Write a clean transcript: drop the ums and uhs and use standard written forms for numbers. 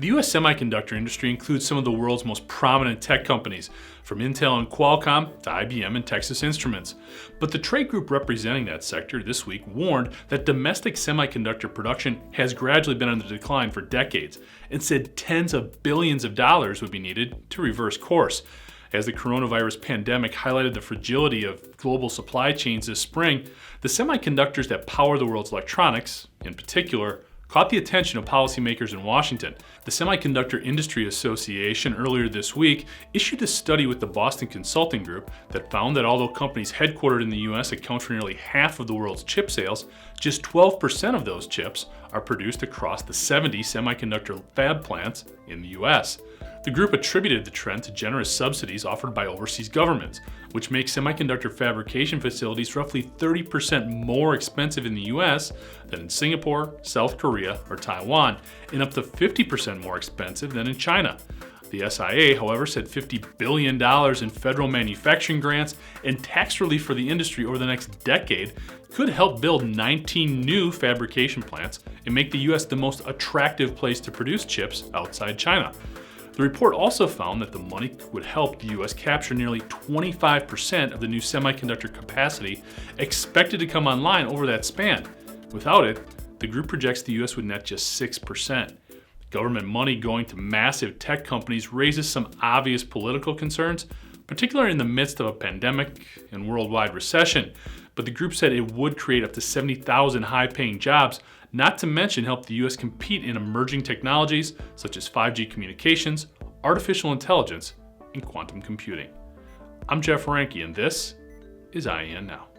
The U.S. semiconductor industry includes some of the world's most prominent tech companies, from Intel and Qualcomm to IBM and Texas Instruments. But the trade group representing that sector this week warned that domestic semiconductor production has gradually been on the decline for decades, and said tens of billions of dollars would be needed to reverse course. As the coronavirus pandemic highlighted the fragility of global supply chains this spring, the semiconductors that power the world's electronics, in particular, caught the attention of policymakers in Washington. The Semiconductor Industry Association earlier this week issued a study with the Boston Consulting Group that found that although companies headquartered in the US account for nearly half of the world's chip sales, just 12% of those chips are produced across the 70 semiconductor fab plants in the US. The group attributed the trend to generous subsidies offered by overseas governments, which makes semiconductor fabrication facilities roughly 30% more expensive in the US than in Singapore, South Korea, or Taiwan, and up to 50% more expensive than in China. The SIA, however, said $50 billion in federal manufacturing grants and tax relief for the industry over the next decade could help build 19 new fabrication plants and make the US the most attractive place to produce chips outside China. The report also found that the money would help the US capture nearly 25% of the new semiconductor capacity expected to come online over that span. Without it, the group projects the US would net just 6%. Government money going to massive tech companies raises some obvious political concerns, particularly in the midst of a pandemic and worldwide recession. But the group said it would create up to 70,000 high-paying jobs, not to mention help the US compete in emerging technologies such as 5G communications, artificial intelligence, and quantum computing. I'm Jeff Ranke, and this is IEN Now.